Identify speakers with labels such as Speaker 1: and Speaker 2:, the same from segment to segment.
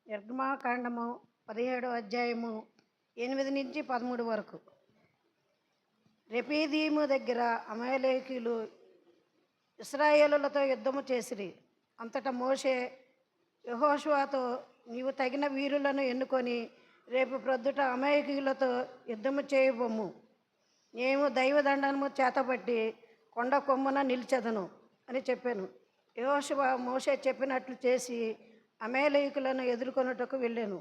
Speaker 1: నిర్గమాకాండము 17వ అధ్యాయము 8-13 వరకు. రెపీదీము దగ్గర అమాలేకీయులు ఇశ్రాయేలులతో యుద్ధము చేసిరి. అంతటా మోషే యెహోషువతో, నీవు తగిన వీరులను ఎన్నుకొని రేపు ప్రొద్దుట అమాలేకీయులతో యుద్ధము చేయబొమ్ము. నేను దైవదండనము చేతబట్టి కొండ కొమ్మున నిలిచెదను అని చెప్పాను. యెహోషువ మోషే చెప్పినట్లు చేసి అమాలేకీయులను ఎదుర్కొనుటకు వెళ్ళాను.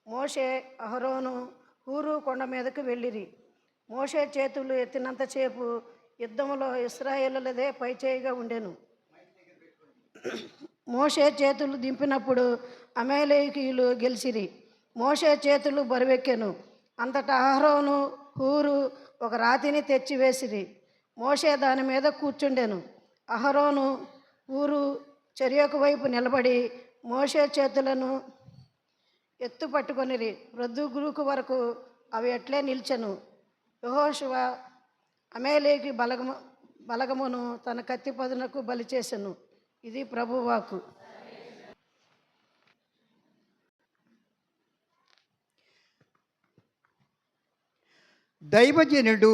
Speaker 1: మోషే, అహరోను హూరు కొండ మీదకు వెళ్ళిరి. మోషే చేతులు ఎత్తినంతసేపు యుద్ధములో ఇశ్రాయేలులదే పైచేయిగా ఉండెను. మోషే చేతులు దింపినప్పుడు అమాలేకీయులు గెలిచిరి. మోషే చేతులు బరువెక్కెను. అంతటా అహరోను హూరు ఒక రాతిని తెచ్చివేసిరి. మోషే దాని మీద కూర్చుండెను. అహరోను హూరు చెరియొక వైపు నిలబడి మోషే చేతులను ఎత్తు పట్టుకొనిరి. ప్రొద్దుగురుకు వరకు అవి అట్లే నిల్చెను. యెహోషువ అమాలేకీ బలగమును తన కత్తి పదునకు బలి చేసెను. ఇది ప్రభువాకు.
Speaker 2: దైవజనుడు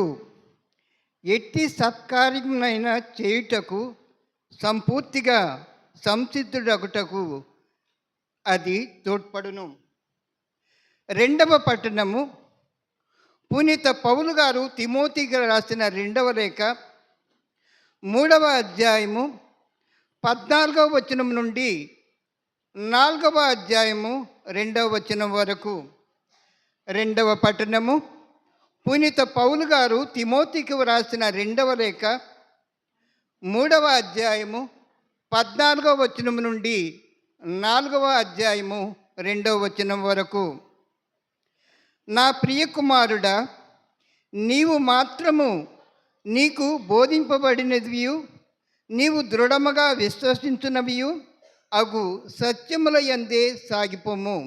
Speaker 2: ఎట్టి సత్కార్యమునైనా చేయుటకు సంపూర్తిగా సంసిద్ధుడగుటకు అది తోడ్పడును. రెండవ పట్టణము. పునీత పౌలు గారు తిమోతికి రాసిన 2వ లేఖ 3వ అధ్యాయము 14వ వచనం నుండి 4వ అధ్యాయము 2వ వచనం వరకు. రెండవ పట్టణము. పునీత పౌలు గారు తిమోతికి రాసిన 2వ లేఖ 3వ అధ్యాయము 14వ వచనం నుండి 4వ అధ్యాయము 2వ వచనం వరకు. నా ప్రియ కుమారుడా, నీవు మాత్రము నీకు బోధింపబడినవియు నీవు దృఢముగా విశ్వసించునవియు అగు సత్యముల యందే సాగిపోము.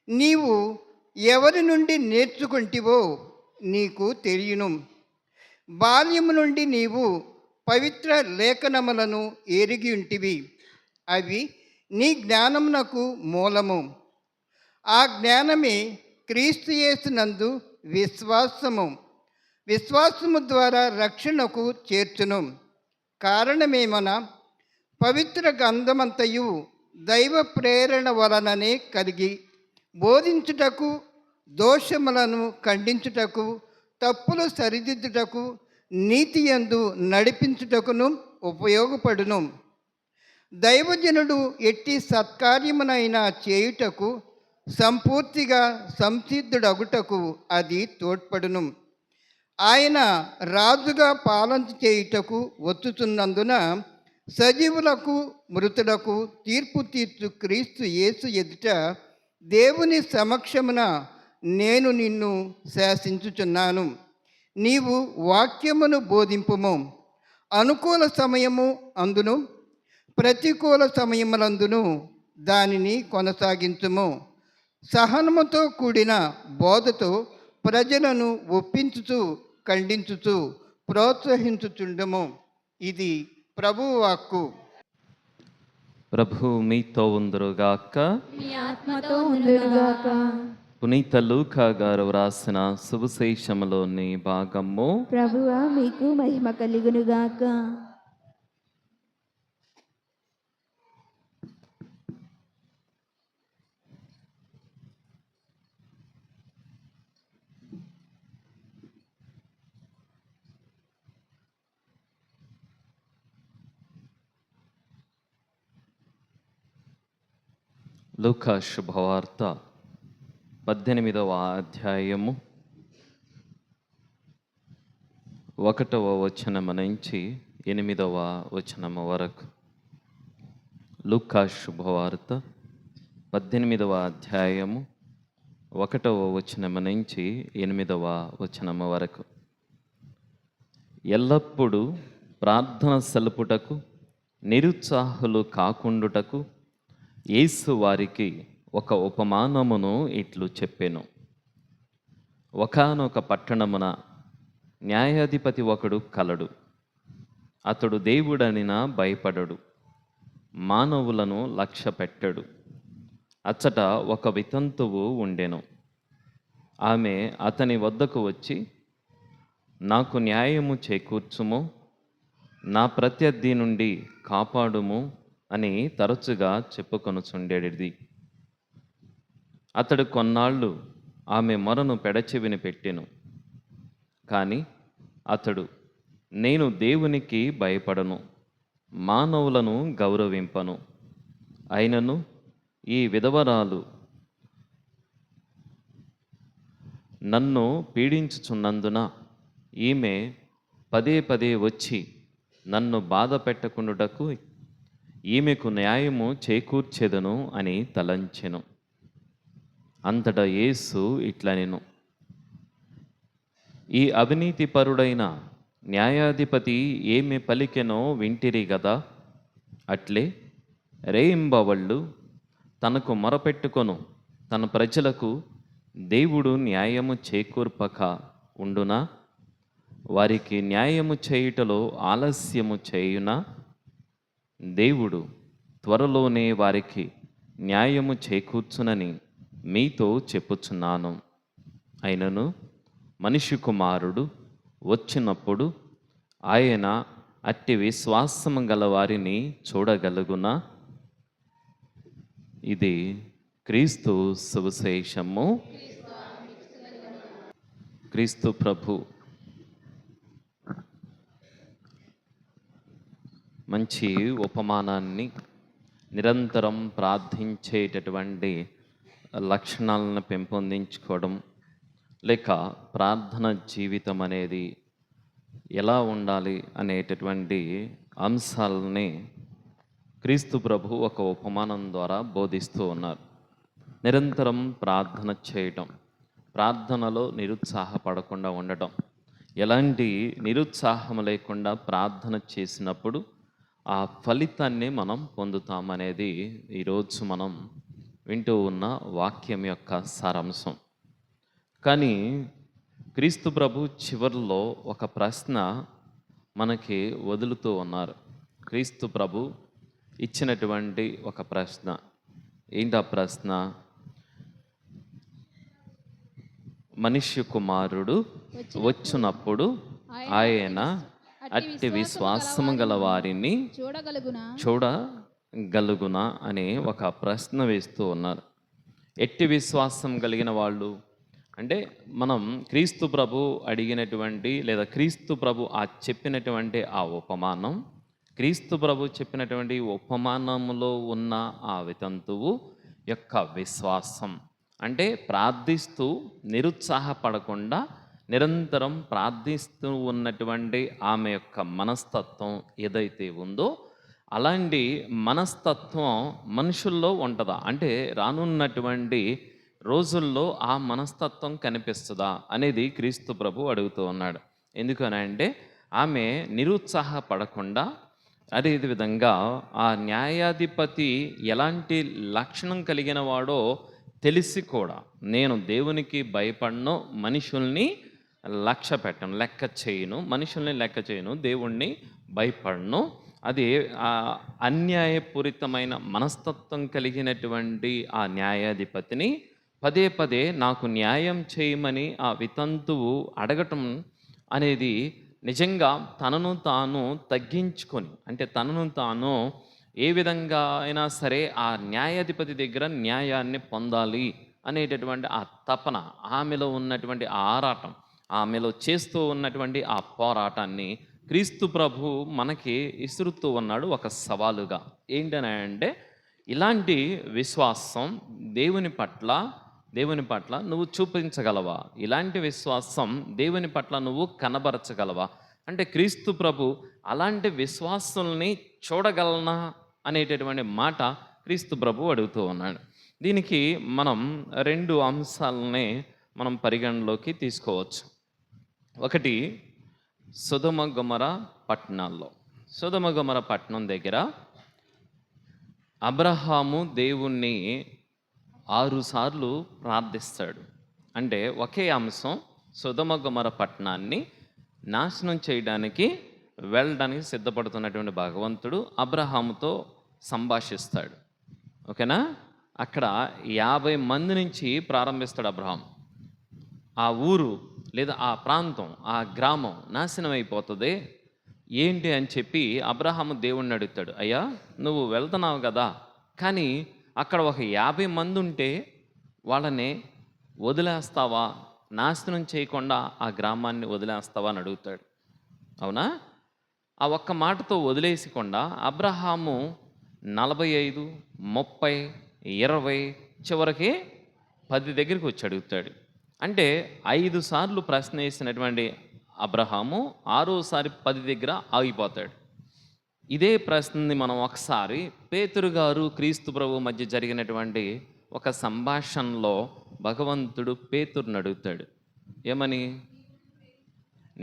Speaker 2: నీవు ఎవరి నుండి నేర్చుకుంటివో నీకు తెలియను. బాల్యము నుండి నీవు పవిత్ర లేఖనములను ఎరిగి ఉంటివి. అవి నీ జ్ఞానమునకు మూలము. ఆ జ్ఞానమే క్రీస్తు యేసునందు విశ్వాసము ద్వారా రక్షణకు చేర్చును. కారణమేమన పవిత్ర గ్రంథమంతయు దైవ ప్రేరణ వలననే కలిగి బోధించుటకు, దోషములను ఖండించుటకు, తప్పులు సరిదిద్దుటకు, నీతి యందు నడిపించుటకును ఉపయోగపడును. దైవజనుడు ఎట్టి సత్కార్యమునైనా చేయుటకు సంపూర్తిగా సంసిద్ధుడగుటకు అది తోడ్పడును. ఆయన రాజుగా పాలన చేయుటకు వచ్చుతున్నందున సజీవులకు మృతులకు తీర్పు తీర్చు క్రీస్తు యేసు ఎదుట దేవుని సమక్షమున నేను నిన్ను శాసించుచున్నాను. నీవు వాక్యమును బోధింపుము. అనుకూల సమయము అందును ప్రతికూల సమయములందును దానిని కొనసాగించుము. సహనముతో కూడిన బోధతో ప్రజలను ఒప్పించుచు, ఖండించుచు, ప్రోత్సహించుచుండము. ఇది ప్రభువు వాక్కు.
Speaker 3: ప్రభు మీతో ఉందురుగాక.
Speaker 4: మీ ఆత్మతో ఉందురుగాక.
Speaker 3: పునీత లూకా గారు వ్రాసిన సువిశేషములోని భాగము.
Speaker 4: ప్రభువా మీకు మహిమ కలుగునుగాక.
Speaker 3: లూకా శుభవార్త 18వ అధ్యాయము 1వ వచనము నుంచి 8వ వచనము వరకు. లూకా శుభవార్త 18వ అధ్యాయము 1వ వచనము నుంచి 8వ వచనము వరకు. ఎల్లప్పుడూ ప్రార్థన సలుపుటకు, నిరుత్సాహులు కాకుండుటకు యేసు వారికి ఒక ఉపమానమును ఇట్లు చెప్పెను. ఒకానొక పట్టణమున న్యాయాధిపతి ఒకడు కలడు. అతడు దేవుడనినా భయపడడు, మానవులను లక్ష్య పెట్టడు. అచ్చట ఒక వితంతువు ఉండెను. ఆమె అతని వద్దకు వచ్చి, నాకు న్యాయము చేకూర్చుము, నా ప్రత్యర్థి నుండి కాపాడుము అని తరచుగా చెప్పుకొనుచుండేది. అతడు కొన్నాళ్ళు ఆమె మొరను పెడచెవిని పెట్టెను. కానీ అతడు, నేను దేవునికి భయపడను, మానవులను గౌరవింపను. అయినను ఈ విధవరాలు నన్ను పీడించుచున్నందున ఈమె పదే పదే వచ్చి నన్ను బాధ పెట్టకుండుటకు ఈమెకు న్యాయము చేకూర్చెదను అని తలంచెను. అంతటా యేసు ఇట్లనెను, ఈ అవినీతిపరుడైన న్యాయాధిపతి ఏమి పలికెనో వింటిరి గదా. అట్లే రేయింబవళ్ళు తనకు మొరపెట్టుకొను తన ప్రజలకు దేవుడు న్యాయము చేకూర్పక ఉండునా? వారికి న్యాయము చేయుటలో ఆలస్యము చేయునా? దేవుడు త్వరలోనే వారికి న్యాయము చేకూర్చునని మీతో చెప్పుచున్నాను. అయినను మనిషి కుమారుడు వచ్చినప్పుడు ఆయన అట్టి విశ్వాసము గల వారిని చూడగలుగునా? ఇది క్రీస్తు సువిశేషము. క్రీస్తు ప్రభు. మంచి ఉపమానాన్ని, నిరంతరం ప్రార్థించేటటువంటి లక్షణాలను పెంపొందించుకోవడం, లేక ప్రార్థన జీవితం అనేది ఎలా ఉండాలి అనేటటువంటి అంశాలని క్రీస్తు ప్రభు ఒక ఉపమానం ద్వారా బోధిస్తూ ఉన్నారు. నిరంతరం ప్రార్థన చేయటం, ప్రార్థనలో నిరుత్సాహపడకుండా ఉండటం, ఎలాంటి నిరుత్సాహం లేకుండా ప్రార్థన చేసినప్పుడు ఆ ఫలితాన్ని మనం పొందుతామనేది ఈరోజు మనం వింటూ ఉన్న వాక్యం యొక్క సారాంశం. కానీ క్రీస్తు ప్రభు చివరిలో ఒక ప్రశ్న మనకి వదులుతూ ఉన్నారు. క్రీస్తు ప్రభు ఇచ్చినటువంటి ఒక ప్రశ్న. ఏంటి ఆ ప్రశ్న? మనిషి కుమారుడు వచ్చినప్పుడు ఆయన అట్టి విశ్వాసము గల వారిని చూడగలుగునా అనే ఒక ప్రశ్న వేస్తూ ఉన్నారు. ఎట్టి విశ్వాసం కలిగిన వాళ్ళు అంటే మనం క్రీస్తు ప్రభు అడిగినటువంటి లేదా క్రీస్తు ప్రభు చెప్పినటువంటి ఆ ఉపమానం, క్రీస్తు ప్రభు చెప్పినటువంటి ఉపమానంలో ఉన్న ఆ వితంతువు యొక్క విశ్వాసం అంటే ప్రార్థిస్తూ నిరుత్సాహపడకుండా నిరంతరం ప్రార్థిస్తూ ఉన్నటువంటి ఆమె యొక్క మనస్తత్వం ఏదైతే ఉందో అలాంటి మనస్తత్వం మనుషుల్లో ఉంటుందా? అంటే రానున్నటువంటి రోజుల్లో ఆ మనస్తత్వం కనిపిస్తుందా అనేది క్రీస్తు ప్రభు అడుగుతూ ఉన్నాడు. ఎందుకనంటే ఆమె నిరుత్సాహపడకుండా, అదేవిధంగా ఆ న్యాయాధిపతి ఎలాంటి లక్షణం కలిగిన వాడో తెలిసి కూడా, నేను దేవునికి భయపడను, మనుషుల్ని లెక్క చేయను, మనుషుల్ని లెక్క చేయను, దేవుణ్ణి భయపడను, అది అన్యాయపూరితమైన మనస్తత్వం కలిగినటువంటి ఆ న్యాయాధిపతిని పదే పదే నాకు న్యాయం చేయమని ఆ వితంతువు అడగటం అనేది నిజంగా తనను తాను తగ్గించుకొని, అంటే తనను తాను ఏ విధంగా అయినా సరే ఆ న్యాయాధిపతి దగ్గర న్యాయాన్ని పొందాలి అనేటటువంటి ఆ తపన, ఆమెలో ఉన్నటువంటి ఆ ఆరాటం, ఆమెలో చేస్తూ ఉన్నటువంటి ఆ పోరాటాన్ని క్రీస్తు ప్రభు మనకి ఇసురుతూ ఉన్నాడు ఒక సవాలుగా. ఏంటనంటే ఇలాంటి విశ్వాసం దేవుని పట్ల నువ్వు చూపించగలవా? ఇలాంటి విశ్వాసం దేవుని పట్ల నువ్వు కనబరచగలవా? అంటే క్రీస్తు ప్రభు అలాంటి విశ్వాసాలని చూడగలనా అనేటటువంటి మాట క్రీస్తు ప్రభు అడుగుతూ ఉన్నాడు. దీనికి మనం 2 అంశాలని మనం పరిగణలోకి తీసుకోవచ్చు. ఒకటి, సొదొమ గొమొర పట్టణాల్లో, సొదొమ గొమొర పట్టణం దగ్గర అబ్రహాము దేవుణ్ణి 6 సార్లు ప్రార్థిస్తాడు. అంటే ఒకే అంశం, సొదొమ గొమొర పట్టణాన్ని నాశనం చేయడానికి వెళ్ళడానికి సిద్ధపడుతున్నటువంటి భగవంతుడు అబ్రహాముతో సంభాషిస్తాడు. ఓకేనా? అక్కడ 50 మంది నుంచి ప్రారంభిస్తాడు అబ్రహాం. ఆ ఊరు లేదా ఆ ప్రాంతం, ఆ గ్రామం నాశనం అయిపోతుంది ఏంటి అని చెప్పి అబ్రహాము దేవుణ్ణి అడుగుతాడు, అయ్యా నువ్వు వెళ్తున్నావు కదా, కానీ అక్కడ ఒక 50 మంది ఉంటే వాళ్ళని వదిలేస్తావా, నాశనం చేయకుండా ఆ గ్రామాన్ని వదిలేస్తావా అని అడుగుతాడు. అవునా? ఆ ఒక్క మాటతో వదిలేసకుండా అబ్రహాము 45, 30, 20 చివరికి 10 దగ్గరికి వచ్చి అడుగుతాడు. అంటే 5 సార్లు ప్రశ్న వేసినటువంటి అబ్రహాము 6వసారి 10 దగ్గర ఆగిపోతాడు. ఇదే ప్రశ్నని మనం ఒకసారి పేతురు గారు క్రీస్తు ప్రభు మధ్య జరిగినటువంటి ఒక సంభాషణలో భగవంతుడు పేతురుని అడుగుతాడు, ఏమని?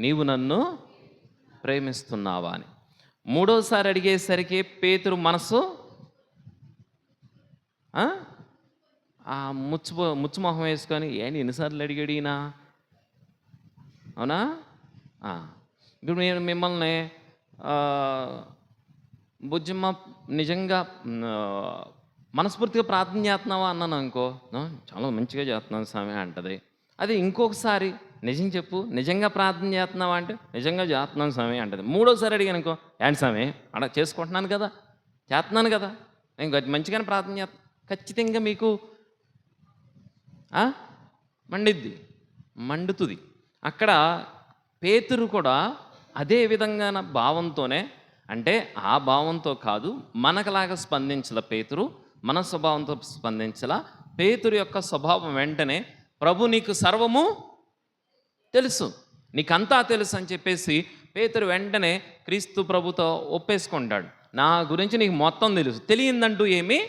Speaker 3: నీవు నన్ను ప్రేమిస్తున్నావా అని. 3వసారి అడిగేసరికి పేతురు మనసు ఆ ముచ్చుమొహం వేసుకొని ఏంటి ఎన్నిసార్లు అడిగాడు ఈయన, అవునా? ఇప్పుడు నేను మిమ్మల్ని బుజ్జమ్మ నిజంగా మనస్ఫూర్తిగా ప్రార్థన చేస్తున్నావా అన్నాను అనుకో, చాలా మంచిగా చేస్తున్నాను స్వామి అంటది. అది ఇంకొకసారి నిజం చెప్పు, నిజంగా ప్రార్థన చేస్తున్నావా అంటే నిజంగా చేస్తున్నాను స్వామి అంటది. 3వసారి అడిగాను అనుకో, ఏంటి స్వామి అలా చేసుకుంటున్నాను కదా, చేస్తున్నాను కదా, నేను మంచిగానే ప్రార్థన చేస్తాను. ఖచ్చితంగా మీకు మండుతుంది. అక్కడ పేతురు కూడా అదే విధంగా భావంతోనే, అంటే ఆ భావంతో కాదు, మనకలాగా స్పందించల పేతురు, మన స్వభావంతో స్పందించల. పేతురు యొక్క స్వభావం వెంటనే ప్రభు నీకు సర్వము తెలుసు, నీకంతా తెలుసు అని చెప్పేసి పేతురు వెంటనే క్రీస్తు ప్రభుతో ఒప్పేసుకుంటాడు. నా గురించి నీకు మొత్తం తెలుసు, తెలియందంటూ ఏమీ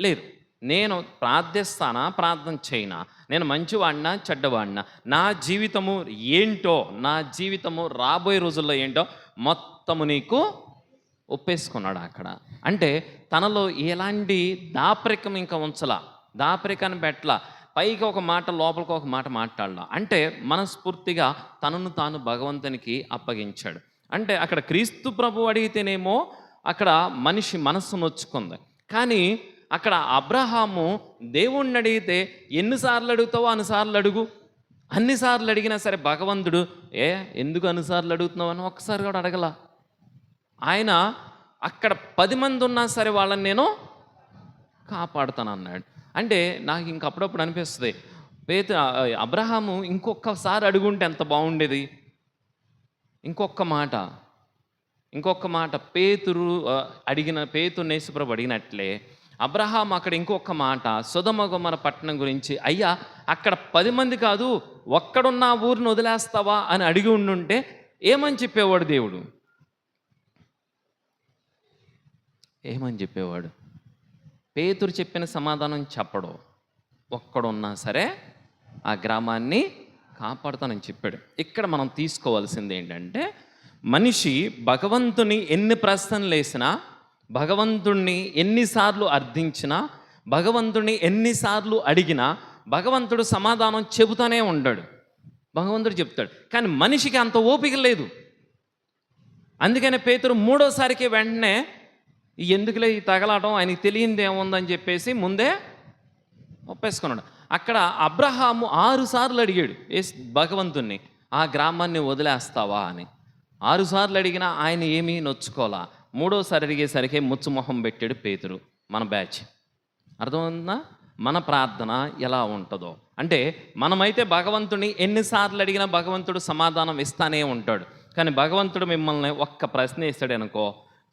Speaker 3: లేదు. నేను ప్రార్థిస్తానా, ప్రార్థన చేయనా, నేను మంచివాడినా చెడ్డవాడినా, నా జీవితము ఏంటో, నా జీవితము రాబోయే రోజుల్లో ఏంటో మొత్తము నీకు ఒప్పేసుకున్నాడు అక్కడ. అంటే తనలో ఎలాంటి దాపరికం ఇంకా ఉంచలా, దాపరికాన్ని పెట్టలా, పైకి ఒక మాట లోపలికి ఒక మాట మాట్లాడాల. అంటే మనస్ఫూర్తిగా తనను తాను భగవంతునికి అప్పగించాడు. అంటే అక్కడ క్రీస్తు ప్రభు అడిగితేనేమో అక్కడ మనిషి మనస్సు నొచ్చుకుంది, కానీ అక్కడ అబ్రహాము దేవుణ్ణి అడిగితే ఎన్నిసార్లు అడుగుతావో అన్నిసార్లు అడుగు, అన్నిసార్లు అడిగినా సరే భగవంతుడు ఎందుకు అన్నిసార్లు అడుగుతున్నావు అని ఒక్కసారి కూడా అడగల. ఆయన అక్కడ 10 మంది ఉన్నా సరే వాళ్ళని నేను కాపాడుతాను అన్నాడు. అంటే నాకు ఇంకప్పుడప్పుడు అనిపిస్తుంది, అబ్రహాము ఇంకొకసారి అడుగుంటే ఎంత బాగుండేది. ఇంకొక మాట పేతురు యేసుప్రభు అడిగినట్లే అబ్రహాం అక్కడ ఇంకొక మాట సొదొమ గొమొర్రా పట్టణం గురించి, అయ్యా అక్కడ 10 మంది కాదు ఒక్కడున్న ఊరిని వదిలేస్తావా అని అడిగి ఉండుంటే ఏమని చెప్పేవాడు దేవుడు? ఏమని చెప్పేవాడు? పేతురు చెప్పిన సమాధానం చెప్పడు. ఒక్కడున్నా సరే ఆ గ్రామాన్ని కాపాడుతానని చెప్పాడు. ఇక్కడ మనం తీసుకోవాల్సింది ఏంటంటే, మనిషి భగవంతుని ఎన్ని ప్రశ్నలు వేసినా, భగవంతుణ్ణి ఎన్నిసార్లు అర్థించినా, భగవంతుణ్ణి ఎన్నిసార్లు అడిగినా భగవంతుడు సమాధానం చెబుతానే ఉంటాడు, భగవంతుడు చెప్తాడు. కానీ మనిషికి అంత ఓపిక లేదు. అందుకనే పేతురు 3వసారికి వెంటనే ఎందుకులే ఈ తగలాటం, ఆయనకి తెలియంది ఏముందని చెప్పేసి ముందే ఒప్పేసుకున్నాడు. అక్కడ అబ్రహాము 6 సార్లు అడిగాడు భగవంతుణ్ణి, ఆ గ్రామాన్ని వదిలేస్తావా అని. 6 సార్లు అడిగినా ఆయన ఏమీ నొచ్చుకోలా. 3వసారి అడిగేసరికి ముచ్చుమొహం పెట్టాడు పేతురు. మన బ్యాచ్ అర్థమవుతుందా? మన ప్రార్థన ఎలా ఉంటుందో. అంటే మనమైతే భగవంతుడిని ఎన్నిసార్లు అడిగినా భగవంతుడు సమాధానం ఇస్తానే ఉంటాడు. కానీ భగవంతుడు మిమ్మల్ని ఒక్క ప్రశ్న వేస్తాడు అనుకో,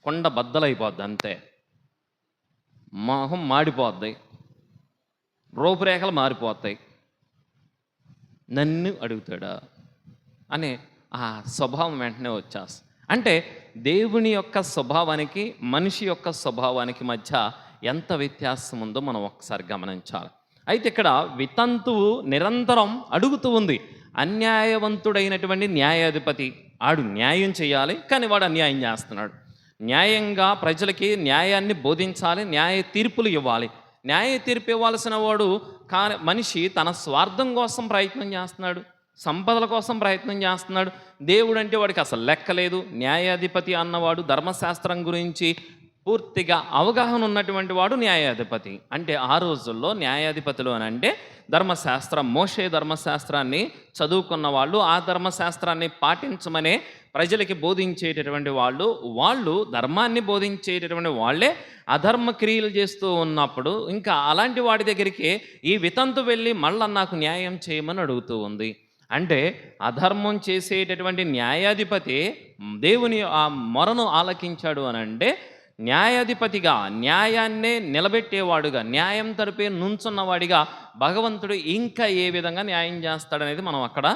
Speaker 3: కొండ బద్దలైపోద్ది, అంతే, మొహం మాడిపోద్ది, రూపురేఖలు మారిపోతాయి. నన్ను అడుగుతాడా అనే ఆ స్వభావం వెంటనే వచ్చేస్తుంది. అంటే దేవుని యొక్క స్వభావానికి మనిషి యొక్క స్వభావానికి మధ్య ఎంత వ్యత్యాసం ఉందో మనం ఒకసారి గమనించాలి. అయితే ఇక్కడ వితంతువు నిరంతరం అడుగుతూ ఉంది. అన్యాయవంతుడైనటువంటి న్యాయాధిపతి, ఆడు న్యాయం చేయాలి, కానీ వాడు అన్యాయం చేస్తున్నాడు. న్యాయంగా ప్రజలకి న్యాయాన్ని బోధించాలి, న్యాయ తీర్పులు ఇవ్వాలి. న్యాయ తీర్పు ఇవ్వాల్సిన వాడు మనిషి తన స్వార్థం కోసం ప్రయత్నం చేస్తున్నాడు, సంపదల కోసం ప్రయత్నం చేస్తున్నాడు. దేవుడు అంటే వాడికి అసలు లెక్కలేదు. న్యాయాధిపతి అన్నవాడు ధర్మశాస్త్రం గురించి పూర్తిగా అవగాహన ఉన్నటువంటి వాడు న్యాయాధిపతి. అంటే ఆ రోజుల్లో న్యాయాధిపతులు అని అంటే ధర్మశాస్త్రం, మోషే ధర్మశాస్త్రాన్ని చదువుకున్న వాళ్ళు, ఆ ధర్మశాస్త్రాన్ని పాటించమనే ప్రజలకి బోధించేటటువంటి వాళ్ళు ధర్మాన్ని బోధించేటటువంటి వాళ్ళే అధర్మ క్రియలు చేస్తూ ఉన్నప్పుడు ఇంకా అలాంటి వాడి దగ్గరికి ఈ వితంతు వెళ్ళి మళ్ళా నాకు న్యాయం చేయమని అడుగుతూ ఉంది. అంటే అధర్మం చేసేటటువంటి న్యాయాధిపతి దేవుని ఆ మొరను ఆలకించాడు అని అంటే న్యాయాధిపతిగా, న్యాయాన్నే నిలబెట్టేవాడుగా, న్యాయం తరపే నుంచున్నవాడిగా భగవంతుడు ఇంకా ఏ విధంగా న్యాయం చేస్తాడనేది మనం అక్కడ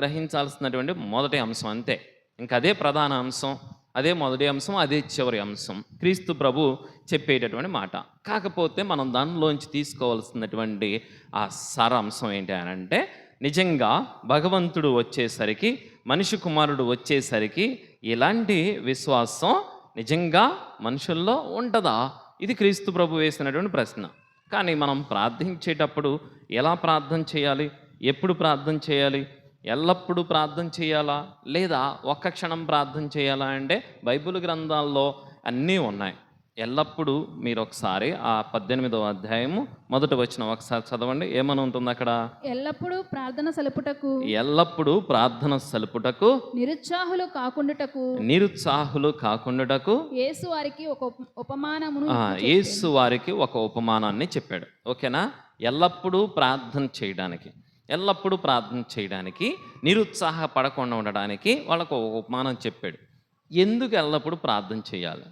Speaker 3: గ్రహించాల్సినటువంటి మొదటి అంశం. అంతే, ఇంకా అదే ప్రధాన అంశం, అదే మొదటి అంశం, అదే చివరి అంశం, క్రీస్తు ప్రభు చెప్పేటటువంటి మాట. కాకపోతే మనం దానిలోంచి తీసుకోవాల్సినటువంటి ఆ సారాంశం ఏంటి అని అంటే నిజంగా భగవంతుడు వచ్చేసరికి, మనిషి కుమారుడు వచ్చేసరికి ఇలాంటి విశ్వాసం నిజంగా మనుషుల్లో ఉంటుందా? ఇది క్రీస్తు ప్రభు వేసినటువంటి ప్రశ్న. కానీ మనం ప్రార్థించేటప్పుడు ఎలా ప్రార్థన చేయాలి, ఎప్పుడు ప్రార్థన చేయాలి, ఎల్లప్పుడూ ప్రార్థన చేయాలా లేదా ఒక్క క్షణం ప్రార్థన చేయాలా అంటే బైబిల్ గ్రంథాల్లో అన్నీ ఉన్నాయి. ఎల్లప్పుడూ మీరు ఒకసారి ఆ 18వ అధ్యాయము మొదటి వచనం ఒకసారి చదవండి. ఏమని ఉంటుంది అక్కడ?
Speaker 4: ఎల్లప్పుడూ ప్రార్థన సలుపుటకు,
Speaker 3: ఎల్లప్పుడూ ప్రార్థన సలుపుటకు,
Speaker 4: నిరుత్సాహులు కాకుండుటకు
Speaker 3: యేసు వారికి ఒక
Speaker 4: ఉపమానమును
Speaker 3: యేసు వారికి ఒక ఉపమానాన్ని చెప్పాడు. ఓకేనా? ఎల్లప్పుడూ ప్రార్థన చేయడానికి, నిరుత్సాహపడకుండా ఉండడానికి వాళ్ళకు ఒక ఉపమానం చెప్పాడు. ఎందుకు ఎల్లప్పుడూ ప్రార్థన చేయాలి?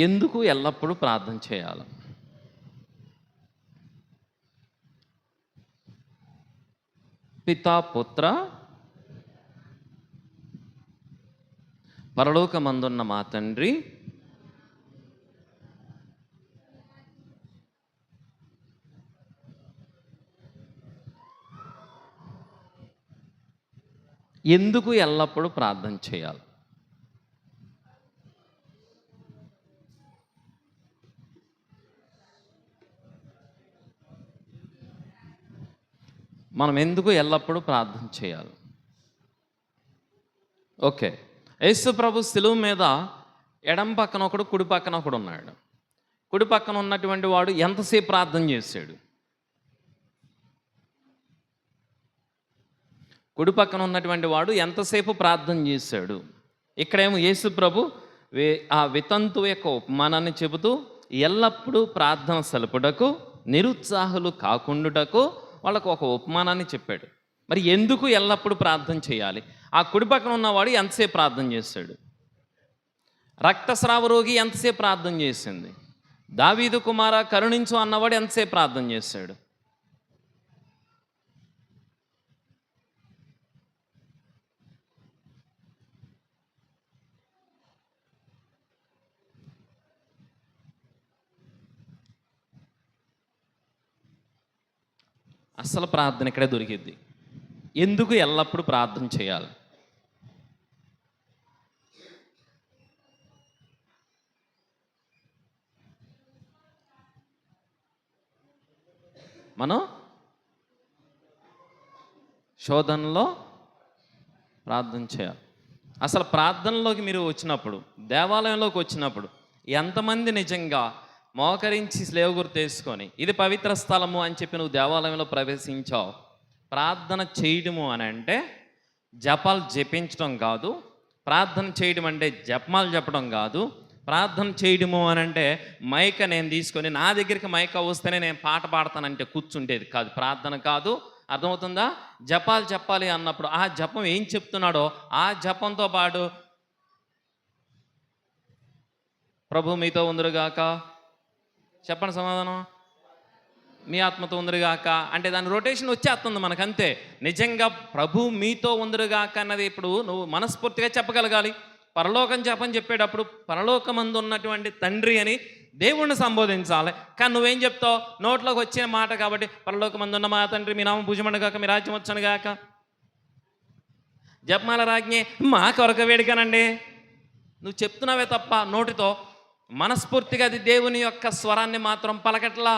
Speaker 3: ఎందుకు ఎల్లప్పుడూ ప్రార్థన చేయాలి? పితా, పుత్ర, పరలోకమందున్న మా తండ్రి ఎందుకు ఎల్లప్పుడూ ప్రార్థన చేయాలి? మనం ఎందుకు ఎల్లప్పుడూ ప్రార్థన చేయాలి? ఓకే, యేసు ప్రభు శిలువ మీద ఎడం పక్కన ఒకడు, కుడి పక్కన ఒకడు ఉన్నాడు. కుడి పక్కన ఉన్నటువంటి వాడు ఎంతసేపు ప్రార్థన చేశాడు? కుడి పక్కన ఉన్నటువంటి వాడు ఎంతసేపు ప్రార్థన చేశాడు? ఇక్కడేమో యేసు ప్రభు ఆ వితంతు యొక్క ఉపమానాన్ని చెబుతూ ఎల్లప్పుడూ ప్రార్థన సలుపుటకు, నిరుత్సాహులు కాకుండుటకు వాళ్ళకు ఒక ఉపమానాన్ని చెప్పాడు. మరి ఎందుకు ఎల్లప్పుడూ ప్రార్థన చేయాలి? ఆ కుడి పక్కన ఉన్నవాడు ఎంతసేపు ప్రార్థన చేశాడు? రక్తస్రావ రోగి ఎంతసేపు ప్రార్థన చేసింది? దావీదు కుమార కరుణించు అన్నవాడు ఎంతసేపు ప్రార్థన చేశాడు? అసలు ప్రార్థన ఇక్కడే దొరికిద్ది. ఎందుకు ఎల్లప్పుడూ ప్రార్థన చేయాలి? మనం శోధనలో ప్రార్థన చేయాలి. అసలు ప్రార్థనలోకి మీరు వచ్చినప్పుడు, దేవాలయంలోకి వచ్చినప్పుడు ఎంతమంది నిజంగా మోకరించి స్లేవ గుర్తేసుకొని ఇది పవిత్ర స్థలము అని చెప్పి నువ్వు దేవాలయంలో ప్రవేశించావు? ప్రార్థన చేయడము అని అంటే జపాలు జపించడం కాదు. ప్రార్థన చేయడం అంటే జపమాలు చెప్పడం కాదు. ప్రార్థన చేయడము అని అంటే మైక నేను తీసుకొని నా దగ్గరికి మైక వస్తేనే నేను పాట పాడతానంటే కూర్చుంటేది కాదు, ప్రార్థన కాదు. అర్థమవుతుందా? జపాలు చెప్పాలి అన్నప్పుడు ఆ జపం ఏం చెప్తున్నాడో ఆ జపంతో పాటు ప్రభు మీతో ఉందరుగాక, చెప్పండి సమాధానం, మీ ఆత్మతో ఉందరుగాక అంటే దాని రొటేషన్ వచ్చేస్తుంది మనకంతే. నిజంగా ప్రభు మీతో ఉందరుగాక అన్నది ఇప్పుడు నువ్వు మనస్ఫూర్తిగా చెప్పగలగాలి. పరలోకం చెప్పని చెప్పేటప్పుడు పరలోకమందు ఉన్నటువంటి తండ్రి అని దేవుణ్ణి సంబోధించాలి. కానీ నువ్వేం చెప్తావు? నోట్లోకి వచ్చిన మాట కాబట్టి పరలోకమందు ఉన్న మా తండ్రి మీ నామం పూజమండుగాక, మీ రాజ్యం వచ్చనుగాక. జపమాల రాజ్ఞే మా కొరక వేడికనండి నువ్వు చెప్తున్నావే తప్ప నోటితో మనస్ఫూర్తిగా అది దేవుని యొక్క స్వరాన్ని మాత్రం పలకట్లా.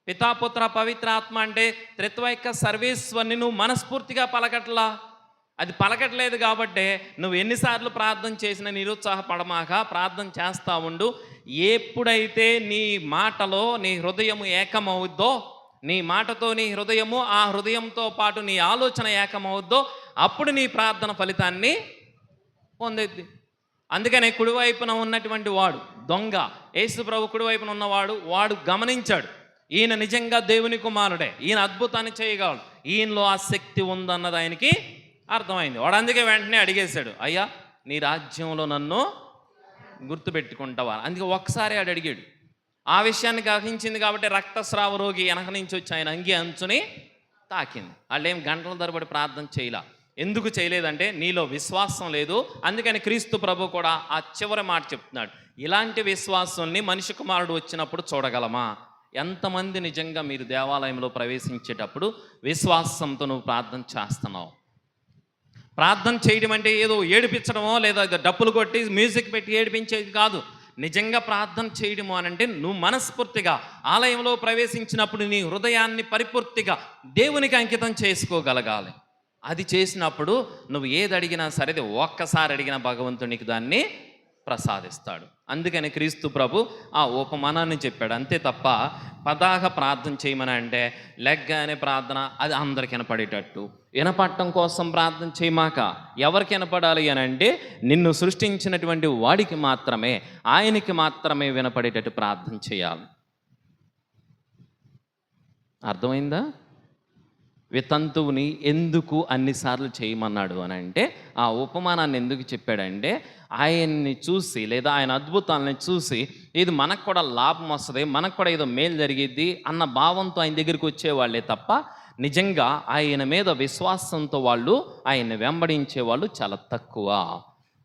Speaker 3: పితాపుత్ర పవిత్ర ఆత్మ అంటే త్రిత్వైక సర్వేశ్వరిని నువ్వు మనస్ఫూర్తిగా పలకట్లా. అది పలకట్లేదు కాబట్టే నువ్వు ఎన్నిసార్లు ప్రార్థన చేసినా నిరుత్సాహపడమాక, ప్రార్థన చేస్తూ ఉండు. ఎప్పుడైతే నీ మాటలో నీ హృదయము ఏకమవుద్దో, నీ మాటతో నీ హృదయము, ఆ హృదయంతో పాటు నీ ఆలోచన ఏకమవుద్దో, అప్పుడు నీ ప్రార్థన ఫలితాన్ని పొందేద్ది. అందుకనే కుడివైపున ఉన్నటువంటి వాడు దొంగ, యేసు ప్రభు కుడివైపున ఉన్నవాడు, వాడు గమనించాడు ఈయన నిజంగా దేవుని కుమారుడే, ఈయన అద్భుతాన్ని చేయగలడు, ఈయనలో ఆ శక్తి ఉందన్నది ఆయనకి అర్థమైంది. వాడు అందుకే వెంటనే అడిగేశాడు, అయ్యా నీ రాజ్యంలో నన్ను గుర్తుపెట్టుకుంటావా? అందుకే ఒక్కసారి ఆడు అడిగాడు. ఆ విషయాన్ని గ్రహించింది కాబట్టి రక్తస్రావ రోగి వెనక నుంచి వచ్చి ఆయన అంగి అంచుని తాకింది. వాళ్ళేం గంటల తరబడి ప్రార్థన చేయలే. ఎందుకు చేయలేదంటే నీలో విశ్వాసం లేదు. అందుకని క్రీస్తు ప్రభు కూడా ఆ చివరి మాట చెప్తున్నాడు, ఇలాంటి విశ్వాసాన్ని మనిషి కుమారుడు వచ్చినప్పుడు చూడగలమా? ఎంతమంది నిజంగా మీరు దేవాలయంలో ప్రవేశించేటప్పుడు విశ్వాసంతో నువ్వు ప్రార్థన చేస్తున్నావు? ప్రార్థన చేయడం అంటే ఏదో ఏడిపించడమో లేదా డప్పులు కొట్టి మ్యూజిక్ పెట్టి ఏడిపించేది కాదు. నిజంగా ప్రార్థన చేయడము అనంటే నువ్వు మనస్ఫూర్తిగా ఆలయంలో ప్రవేశించినప్పుడు నీ హృదయాన్ని పరిపూర్తిగా దేవునికి అంకితం చేసుకోగలగాలి. అది చేసినప్పుడు నువ్వు ఏది అడిగినా సరే, ఒక్కసారి అడిగిన భగవంతునికి దాన్ని ప్రసాదిస్తాడు. అందుకని క్రీస్తు ప్రభు ఆ ఉపమానాన్ని చెప్పాడు. అంతే తప్ప పదాగా ప్రార్థన చేయమని అంటే లెగ్గానే ప్రార్థన అది అందరికి వినపడేటట్టు, వినపడటం కోసం ప్రార్థన చేయమాక. ఎవరికి వినపడాలి అని అంటే నిన్ను సృష్టించినటువంటి వాడికి మాత్రమే, ఆయనకి మాత్రమే వినపడేటట్టు ప్రార్థన చేయాలి. అర్థమైందా? వితంతువుని ఎందుకు అన్నిసార్లు చేయమన్నాడు అని అంటే ఆ ఉపమానాన్ని ఎందుకు చెప్పాడంటే ఆయన్ని చూసి లేదా ఆయన అద్భుతాలని చూసి ఇది మనకు కూడా లాభం వస్తుంది, మనకు కూడా ఏదో మేలు జరిగిద్ది అన్న భావంతో ఆయన దగ్గరికి వచ్చేవాళ్ళే తప్ప నిజంగా ఆయన మీద విశ్వాసంతో వాళ్ళు ఆయన్ని వెంబడించే వాళ్ళు చాలా తక్కువ.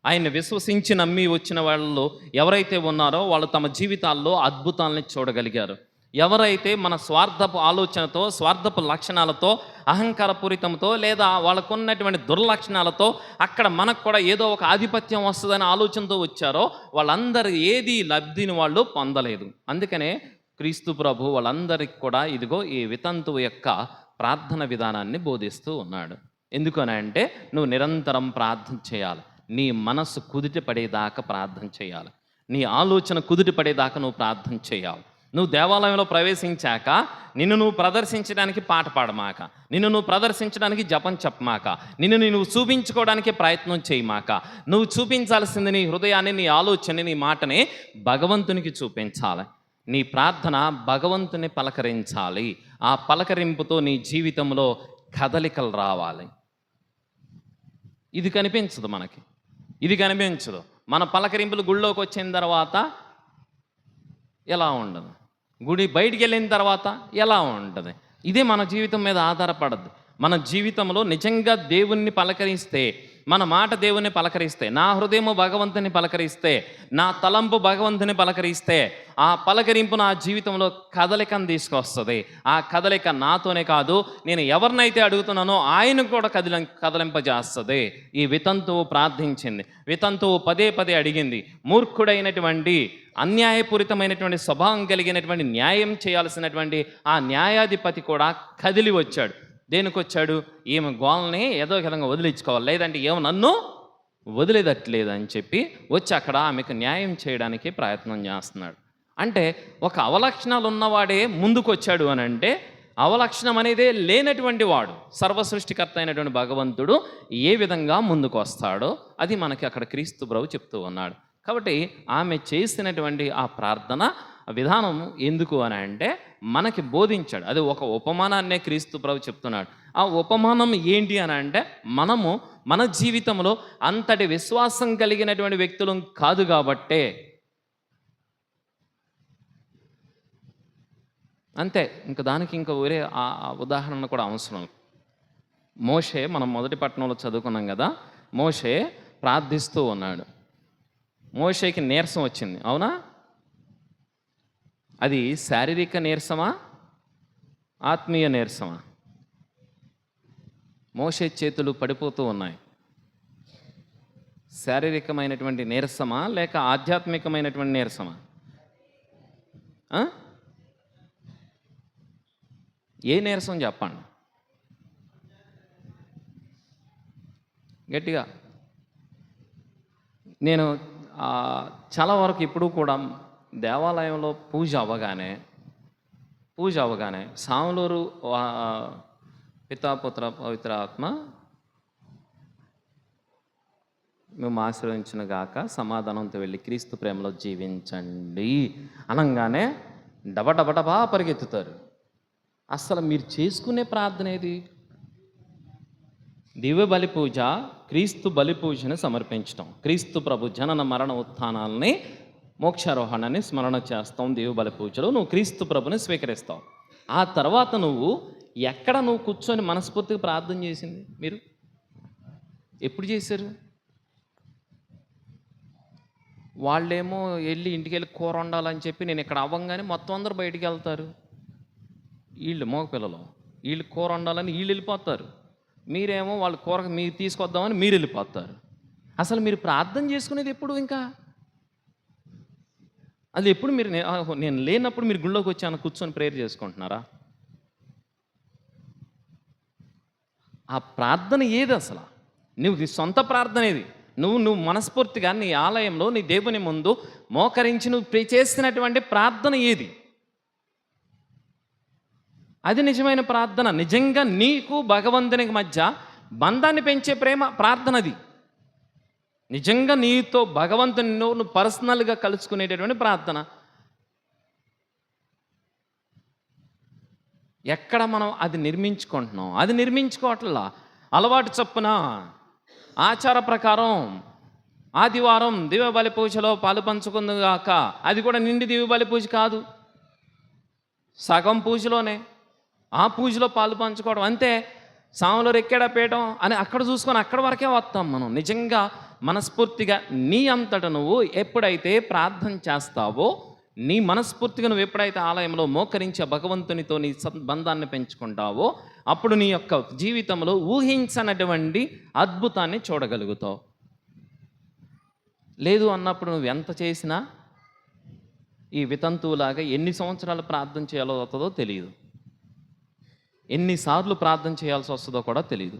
Speaker 3: ఆయన్ని విశ్వసించి నమ్మి వచ్చిన వాళ్ళు ఎవరైతే ఉన్నారో వాళ్ళు తమ జీవితాల్లో అద్భుతాలని చూడగలిగారు. ఎవరైతే మన స్వార్థపు ఆలోచనతో, స్వార్థపు లక్షణాలతో, అహంకారపూరితంతో లేదా వాళ్ళకున్నటువంటి దుర్లక్షణాలతో అక్కడ మనకు కూడా ఏదో ఒక ఆధిపత్యం వస్తుందనే ఆలోచనతో వచ్చారో వాళ్ళందరూ ఏది లబ్ధిని వాళ్ళు పొందలేదు. అందుకనే క్రీస్తు ప్రభు వాళ్ళందరికీ కూడా ఇదిగో ఈ వితంతువు యొక్క ప్రార్థన విధానాన్ని బోధిస్తూ ఉన్నాడు. ఎందుకనంటే నువ్వు నిరంతరం ప్రార్థన చేయాలి. నీ మనస్సు కుదుట పడేదాకా ప్రార్థన చేయాలి. నీ ఆలోచన కుదుట పడేదాకా నువ్వు ప్రార్థన చేయాలి. నువ్వు దేవాలయంలో ప్రవేశించాక నిన్ను నువ్వు ప్రదర్శించడానికి పాట పాడమాక, నిన్ను నువ్వు ప్రదర్శించడానికి జపం చెప్పమాక, నిన్ను నువ్వు చూపించుకోవడానికి ప్రయత్నం చేయమాక. నువ్వు చూపించాల్సింది నీ హృదయాన్ని, నీ ఆలోచనని, నీ మాటని భగవంతునికి చూపించాలి. నీ ప్రార్థన భగవంతుని పలకరించాలి. ఆ పలకరింపుతో నీ జీవితంలో కదలికలు రావాలి. ఇది కనిపించదు మనకి, ఇది కనిపించదు. మన పలకరింపులు గుళ్ళోకి వచ్చిన తర్వాత ఎలా ఉండదు, గుడి బయటికి వెళ్ళిన తర్వాత ఎలా ఉంటుంది, ఇదే మన జీవితం మీద ఆధారపడద్దు. మన జీవితంలో నిజంగా దేవుణ్ణి పలకరిస్తే, మన మాట దేవుణ్ణి పలకరిస్తే, నా హృదయము భగవంతుని పలకరిస్తే, నా తలంపు భగవంతుని పలకరిస్తే ఆ పలకరింపు నా జీవితంలో కదలికను తీసుకొస్తుంది. ఆ కదలిక నాతోనే కాదు, నేను ఎవరినైతే అడుగుతున్నానో ఆయన కూడా కదలింపజేస్తుంది. ఈ వితంతువు ప్రార్థించింది, వితంతువు పదే పదే అడిగింది. మూర్ఖుడైనటువంటి అన్యాయపూరితమైనటువంటి స్వభావం కలిగినటువంటి న్యాయం చేయాల్సినటువంటి ఆ న్యాయాధిపతి కూడా కదిలి వచ్చాడు. దేనికి వచ్చాడు? ఈమె గోల్ని ఏదో విధంగా వదిలించుకోవాలి, లేదంటే ఏమో నన్ను వదిలేదట్లేదు అని చెప్పి వచ్చి అక్కడ ఆమెకు న్యాయం చేయడానికి ప్రయత్నం చేస్తున్నాడు. అంటే ఒక అవలక్షణాలు ఉన్నవాడే ముందుకు వచ్చాడు అని అంటే అవలక్షణం అనేదే లేనటువంటి వాడు సర్వసృష్టికర్త అయినటువంటి భగవంతుడు ఏ విధంగా ముందుకు వస్తాడో అది మనకి అక్కడ క్రీస్తు ప్రభు చెప్తూ ఉన్నాడు. కాబట్టి ఆమె చేసినటువంటి ఆ ప్రార్థన విధానం ఎందుకు అని అంటే మనకి బోధించాడు. అది ఒక ఉపమానాన్నే క్రీస్తు ప్రభు చెప్తున్నాడు. ఆ ఉపమానం ఏంటి అని అంటే మనము మన జీవితంలో అంతటి విశ్వాసం కలిగినటువంటి వ్యక్తులు కాదు కాబట్టే, అంతే. ఇంక దానికి ఇంకా వేరే ఆ ఉదాహరణ కూడా అవసరం. మోషే, మనం మొదటి పట్టణంలో చదువుకున్నాం కదా, మోషే ప్రార్థిస్తూ ఉన్నాడు. మోషేకి నీరసం వచ్చింది, అవునా? అది శారీరక నీరసమా, ఆత్మీయ నీరసమా? మోషే చేతులు పడిపోతూ ఉన్నాయి. శారీరకమైనటువంటి నీరసమా లేక ఆధ్యాత్మికమైనటువంటి నీరసమా? ఏ నీరసం చెప్పండి. గట్టిగా. నేను చాలా వరకు ఇప్పుడు కూడా దేవాలయంలో పూజ అవ్వగానే సాములూరు పితాపుత్ర పవిత్ర ఆత్మ మేము ఆశ్రయించిన గాక సమాధానంతో వెళ్ళి క్రీస్తు ప్రేమలో జీవించండి అనంగానే డబడబడబా పరిగెత్తుతారు. అసలు మీరు చేసుకునే ప్రార్థన ఏది? దివ్య బలి పూజ క్రీస్తు బలి పూజని సమర్పించటం, క్రీస్తు ప్రభు జనన మరణ ఉత్థానాలని మోక్షారోహణని స్మరణ చేస్తాం. దివ్య బలి పూజలో నువ్వు క్రీస్తు ప్రభుని స్వీకరిస్తావు. ఆ తర్వాత నువ్వు కూర్చొని మనస్ఫూర్తిగా ప్రార్థన చేసింది మీరు ఎప్పుడు చేశారు? వాళ్ళేమో వెళ్ళి ఇంటికి వెళ్ళి కూర వండాలని చెప్పి నేను ఇక్కడ అవ్వంగానే మొత్తం అందరూ బయటికి వెళ్తారు. మగపిల్లలు వీళ్ళు కూర వండాలని వీళ్ళు వెళ్ళిపోతారు. మీరేమో వాళ్ళ కూర మీరు తీసుకొద్దామని మీరు వెళ్ళిపోతారు. అసలు మీరు ప్రార్థన చేసుకునేది ఎప్పుడు? ఇంకా అది ఎప్పుడు? మీరు నేను లేనప్పుడు మీరు గుళ్ళోకి వచ్చాను కూర్చొని ప్రేయర్ చేసుకుంటున్నారా? ఆ ప్రార్థన ఏది అసలు? నీ సొంత ప్రార్థన ఏది? నువ్వు మనస్ఫూర్తిగా నీ ఆలయంలో నీ దేవుని ముందు మోకరించి నువ్వు చేసినటువంటి ప్రార్థన ఏది? అది నిజమైన ప్రార్థన. నిజంగా నీకు భగవంతునికి మధ్య బంధాన్ని పెంచే ప్రార్థన అది. నిజంగా నీతో భగవంతుని నువ్వు పర్సనల్గా కలుసుకునేటటువంటి ప్రార్థన. ఎక్కడ మనం అది నిర్మించుకుంటున్నాం? అది నిర్మించుకోవట్లా. అలవాటు చొప్పున ఆచార ప్రకారం ఆదివారం దివ్య బలి పూజలో పాలు పంచుకుందాక, అది కూడా నిండి దివ్య బలి పూజ కాదు, సగం పూజలోనే. ఆ పూజలో పాలు పంచుకోవడం అంతే. సాములో రెక్కేడా పీయడం అని అక్కడ చూసుకొని అక్కడ వరకే వస్తాం మనం. నిజంగా మనస్ఫూర్తిగా నీ అంతటా నువ్వు ఎప్పుడైతే ప్రార్థన చేస్తావో, నీ మనస్ఫూర్తిగా నువ్వు ఎప్పుడైతే ఆలయంలో మోకరించే భగవంతునితో నీ బంధాన్ని పెంచుకుంటావో, అప్పుడు నీ యొక్క జీవితంలో ఊహించనటువంటి అద్భుతాన్ని చూడగలుగుతావు. లేదు అన్నప్పుడు నువ్వు ఎంత చేసినా ఈ వితంతువులాగా ఎన్ని సంవత్సరాలు ప్రార్థన చేయాలో వస్తుందో తెలియదు, ఎన్నిసార్లు ప్రార్థన చేయాల్సి వస్తుందో కూడా తెలియదు.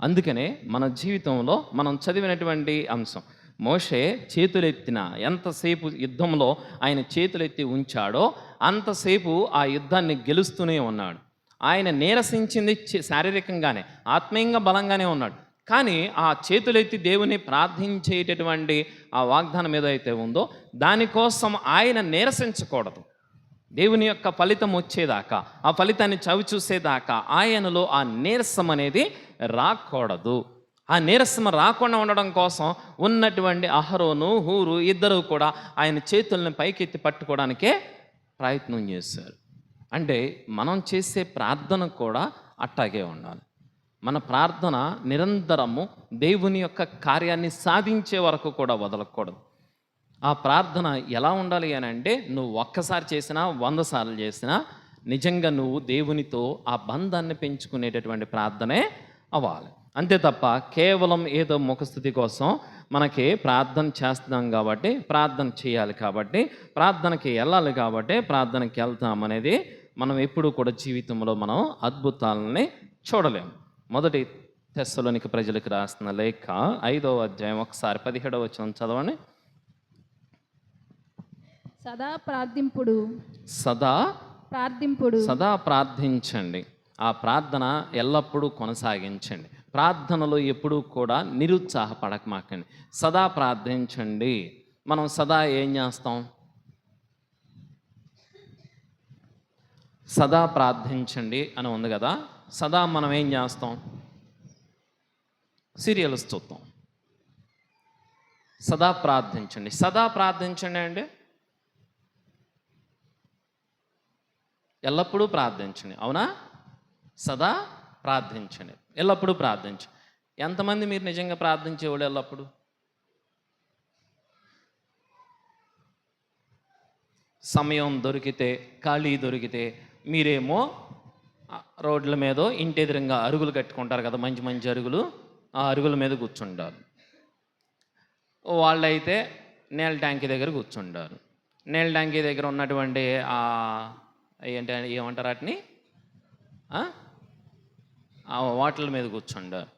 Speaker 3: అందుకనే మన జీవితంలో మనం చదివినటువంటి అంశం, మోషే చేతులెత్తిన ఎంతసేపు యుద్ధంలో ఆయన చేతులెత్తి ఉంచాడో అంతసేపు ఆ యుద్ధాన్ని గెలుస్తూనే ఉన్నాడు. ఆయన నీరసించింది శారీరకంగానే, ఆత్మీయంగా బలంగానే ఉన్నాడు. కానీ ఆ చేతులెత్తి దేవుని ప్రార్థించేటటువంటి ఆ వాగ్దానం ఏదైతే ఉందో దానికోసం ఆయన నీరసించకూడదు. దేవుని యొక్క ఫలితం వచ్చేదాకా, ఆ ఫలితాన్ని చవి చూసేదాకా ఆయనలో ఆ నీరసం అనేది రాకూడదు. ఆ నీరసం రాకుండా ఉండడం కోసం ఉన్నటువంటి అహరోను హూరు ఇద్దరు కూడా ఆయన చేతుల్ని పైకెత్తి పట్టుకోవడానికే ప్రయత్నం చేశారు. అంటే మనం చేసే ప్రార్థన కూడా అట్టాగే ఉండాలి. మన ప్రార్థన నిరంతరము దేవుని యొక్క కార్యాన్ని సాధించే వరకు కూడా వదలకూడదు. ఆ ప్రార్థన ఎలా ఉండాలి అని అంటే, నువ్వు ఒక్కసారి చేసినా 100 సార్లు చేసినా నిజంగా నువ్వు దేవునితో ఆ బంధాన్ని పెంచుకునేటటువంటి ప్రార్థనే అవ్వాలి. అంతే తప్ప కేవలం ఏదో ముఖస్థుతి కోసం మనకి ప్రార్థన చేస్తున్నాం కాబట్టి, ప్రార్థన చేయాలి కాబట్టి, ప్రార్థనకి వెళ్ళాలి కాబట్టి ప్రార్థనకి వెళ్తాం అనేది మనం ఎప్పుడూ కూడా జీవితంలో మనం అద్భుతాలని చూడలేము. మొదటి తెస్సలోనికి ప్రజలకు రాసిన లేఖ 5వ అధ్యాయం ఒకసారి 17వ వచనం చదవండి.
Speaker 4: సదా ప్రార్థింపుడు.
Speaker 3: సదా ప్రార్థించండి. ఆ ప్రార్థన ఎల్లప్పుడూ కొనసాగించండి. ప్రార్థనలో ఎప్పుడూ కూడా నిరుత్సాహపడకమాకండి. సదా ప్రార్థించండి. మనం సదా ఏం చేస్తాం? సదా ప్రార్థించండి అని ఉంది కదా. సదా మనం ఏం చేస్తాం? సీరియల్స్ చూస్తాం. సదా ప్రార్థించండి. సదా ప్రార్థించండి అంటే ఎల్లప్పుడూ ప్రార్థించండి. అవునా? సదా ప్రార్థించండి, ఎల్లప్పుడూ ప్రార్థించండి. ఎంతమంది మీరు నిజంగా ప్రార్థించేవాళ్ళు ఎల్లప్పుడూ? సమయం దొరికితే, ఖాళీ దొరికితే మీరేమో రోడ్ల మీద ఇంటి ఎదురుగా అరుగులు కట్టుకుంటారు కదా, మంచి మంచి అరుగులు. ఆ అరుగుల మీద కూర్చుంటారు. వాళ్ళైతే నీళ్ళ ట్యాంకీ దగ్గర కూర్చుంటారు. నీళ్ళ ట్యాంకీ దగ్గర ఉన్నటువంటి ఏమంటారు వాటిని, వాటర్ల మీద కూర్చుంటారు.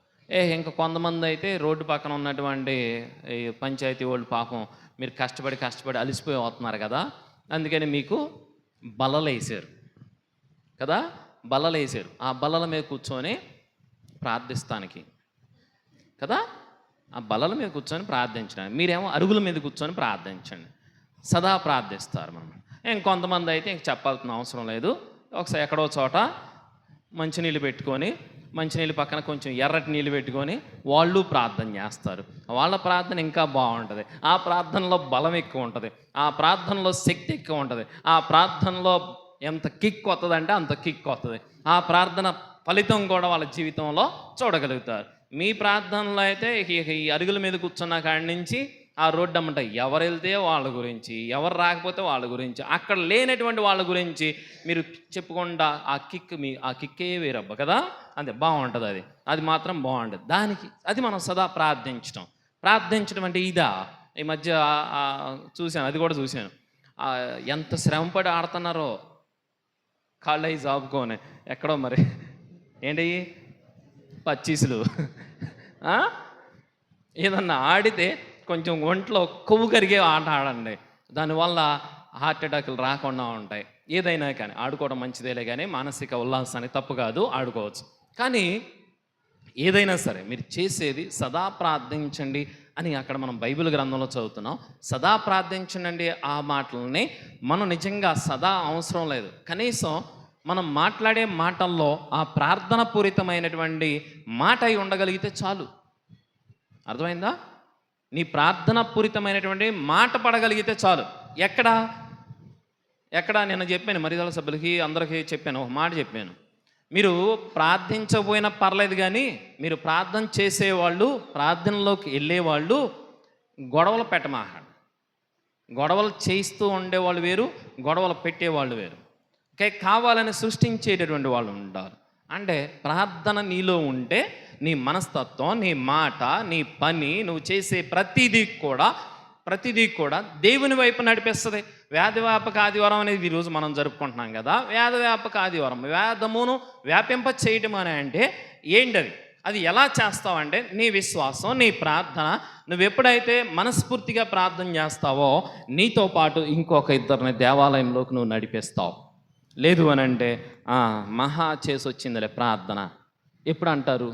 Speaker 3: ఇంకా కొంతమంది అయితే రోడ్డు పక్కన ఉన్నటువంటి ఈ పంచాయతీ వాళ్ళు పాపం మీరు కష్టపడి అలసిపోయి అవుతున్నారు కదా, అందుకని మీకు బల్లలు వేసారు కదా, బల్లలు వేసారు. ఆ బల్లల మీద కూర్చొని ప్రార్థిస్తానికి కదా, ఆ బల్లల మీద కూర్చొని ప్రార్థించడానికి. మీరేమో అరుగుల మీద కూర్చొని ప్రార్థించండి, సదా ప్రార్థిస్తారు. మనం ఇంకొంతమంది అయితే ఇంక చెప్పాల్సిన అవసరం లేదు, ఒకసారి ఎక్కడో చోట మంచినీళ్ళు పెట్టుకొని, మంచినీళ్ళు పక్కన కొంచెం ఎర్రటి నీళ్ళు పెట్టుకొని వాళ్ళు ప్రార్థన చేస్తారు. వాళ్ళ ప్రార్థన ఇంకా బాగుంటుంది. ఆ ప్రార్థనలో బలం ఎక్కువ ఉంటుంది, ఆ ప్రార్థనలో శక్తి ఎక్కువ ఉంటుంది, ఆ ప్రార్థనలో ఎంత కిక్ వస్తుందంటే అంత కిక్ వస్తుంది. ఆ ప్రార్థన ఫలితం కూడా వాళ్ళ జీవితంలో చూడగలుగుతారు. మీ ప్రార్థనలో అయితే ఈ అరుగుల మీద కూర్చున్న కాడి నుంచి ఆ రోడ్డు అమ్మంట ఎవరు వెళ్తే వాళ్ళ గురించి, ఎవరు రాకపోతే వాళ్ళ గురించి, అక్కడ లేనటువంటి వాళ్ళ గురించి మీరు చెప్పుకుండా ఆ కిక్కే వేరబ్బ కదా, అంతే బాగుంటుంది. అది మాత్రం బాగుంటుంది. దానికి అది మనం సదా ప్రార్థించడం అంటే ఇదా. ఈ మధ్య చూశాను, అది కూడా చూశాను, ఎంత శ్రమపడి ఆడుతున్నారో కాళ్ళు అవి జాపుకొని ఎక్కడో మరి ఏంటి పచ్చీసులు ఏదన్నా ఆడితే కొంచెం ఒంట్లో కొవ్వు కరిగే ఆట ఆడండి, దానివల్ల హార్ట్ అటాకులు రాకుండా ఉంటాయి. ఏదైనా కానీ ఆడుకోవడం మంచిదేలే, కానీ మానసిక ఉల్లాసానికి తప్పు కాదు, ఆడుకోవచ్చు. కానీ ఏదైనా సరే మీరు చేసేది సదా ప్రార్థించండి అని అక్కడ మనం బైబిల్ గ్రంథంలో చదువుతున్నాం. సదా ప్రార్థించండి ఆ మాటలని మనం నిజంగా సదా అవసరం లేదు, కనీసం మనం మాట్లాడే మాటల్లో ఆ ప్రార్థన పూరితమైనటువంటి మాట అయి ఉండగలిగితే చాలు. అర్థమైందా? నీ ప్రార్థన పూరితమైనటువంటి మాట పడగలిగితే చాలు. ఎక్కడ నిన్న చెప్పాను, మరిదల సభ్యులకి అందరికీ చెప్పాను, ఒక మాట చెప్పాను. మీరు ప్రార్థించకపోయినా పర్లేదు, కానీ మీరు ప్రార్థన చేసేవాళ్ళు, ప్రార్థనలోకి వెళ్ళేవాళ్ళు గొడవలు పెట్టమాకండి. గొడవలు చేయిస్తూ ఉండేవాళ్ళు వేరు, గొడవలు పెట్టేవాళ్ళు వేరు. కావాలని సృష్టించేటటువంటి వాళ్ళు ఉంటారు. అంటే ప్రార్థన నీలో ఉంటే నీ మనస్తత్వం, నీ మాట, నీ పని, నువ్వు చేసే ప్రతిదీ కూడా దేవుని వైపు నడిపిస్తుంది. వేదవ్యాపక ఆదివారం అనేది ఈరోజు మనం జరుపుకుంటున్నాం కదా, వేదవ్యాపక ఆదివారం. వేదమును వ్యాపింప చేయటం అని అంటే ఏంటది? అది ఎలా చేస్తావంటే నీ విశ్వాసం, నీ ప్రార్థన. నువ్వు ఎప్పుడైతే మనస్ఫూర్తిగా ప్రార్థన చేస్తావో నీతో పాటు ఇంకొక ఇద్దరిని దేవాలయంలోకి నువ్వు నడిపిస్తావు. లేదు అని అంటే మహా చేసి వచ్చిందిలే ప్రార్థన ఎప్పుడు అంటారు?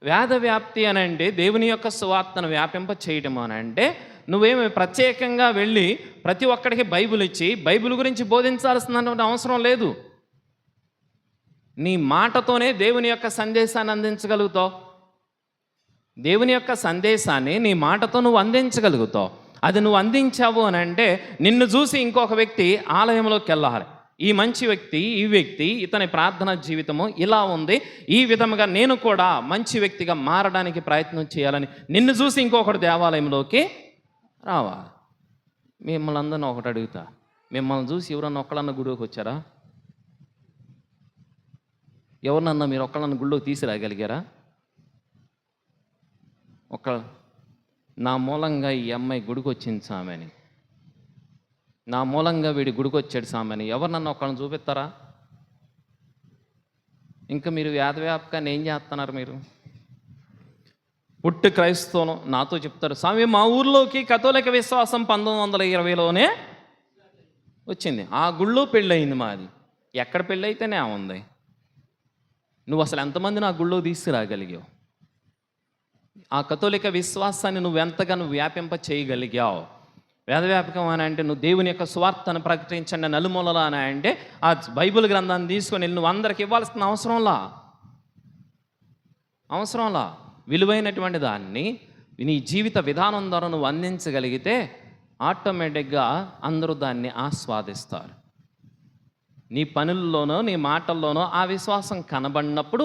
Speaker 3: వేదవ్యాప్తి అని అంటే దేవుని యొక్క సువార్తను వ్యాపింప చేయటం అని అంటే నువ్వేమి ప్రత్యేకంగా వెళ్ళి ప్రతి ఒక్కడికి బైబిల్ ఇచ్చి బైబిల్ గురించి బోధించాల్సినటువంటి అవసరం లేదు. నీ మాటతోనే దేవుని యొక్క సందేశాన్ని అందించగలుగుతావు. దేవుని యొక్క సందేశాన్ని నీ మాటతో నువ్వు అందించగలుగుతావు. అది నువ్వు అందించావు అని అంటే నిన్ను చూసి ఇంకొక వ్యక్తి ఆలయంలోకి వెళ్ళాలి. ఈ మంచి వ్యక్తి, ఇతని ప్రార్థన జీవితము ఇలా ఉంది, ఈ విధముగా నేను కూడా మంచి వ్యక్తిగా మారడానికి ప్రయత్నం చేయాలని నిన్ను చూసి ఇంకొకటి దేవాలయంలోకి రావాలి. మిమ్మల్ని అందరినీ ఒకటి అడుగుతా, మిమ్మల్ని చూసి ఎవరన్నా ఒక్కళ్ళన్న గుడికి వచ్చారా? ఎవరినన్నా మీరు ఒక్కళ్ళన్న గుడిలోకి తీసుకురాగలిగారా? నా మూలంగా ఈ అమ్మాయి గుడికి వచ్చింది సామెని, నా మూలంగా వీడి గుడికి వచ్చాడు సామెని ఎవరినన్నా ఒక్కళ్ళని చూపిస్తారా? ఇంకా మీరు వేదవ్యాపకాన్ని ఏం చేస్తున్నారు? మీరు పుట్టి క్రైస్తవం నాతో చెప్తారు, స్వామి మా ఊర్లోకి కథోలిక విశ్వాసం 1920లోనే వచ్చింది, ఆ గుళ్ళో పెళ్ళయింది మాది. ఎక్కడ పెళ్ళి అయితేనే ఉంది. నువ్వు అసలు ఎంతమంది నా గుళ్ళో తీసుకురాగలిగావు? ఆ కథోలిక విశ్వాసాన్ని నువ్వు వ్యాపింప చేయగలిగావు? వేదవ్యాపకం అని అంటే నువ్వు దేవుని యొక్క సువార్తను ప్రకటించండి నలుమూలలా అని అంటే ఆ బైబిల్ గ్రంథాన్ని తీసుకొని నువ్వు అందరికి ఇవ్వాల్సిన అవసరంలా విలువైనటువంటి దాన్ని నీ జీవిత విధానం ద్వారా నువ్వు అందించగలిగితే ఆటోమేటిక్గా అందరూ దాన్ని ఆస్వాదిస్తారు. నీ పనుల్లోనో నీ మాటల్లోనో ఆ విశ్వాసం కనబడినప్పుడు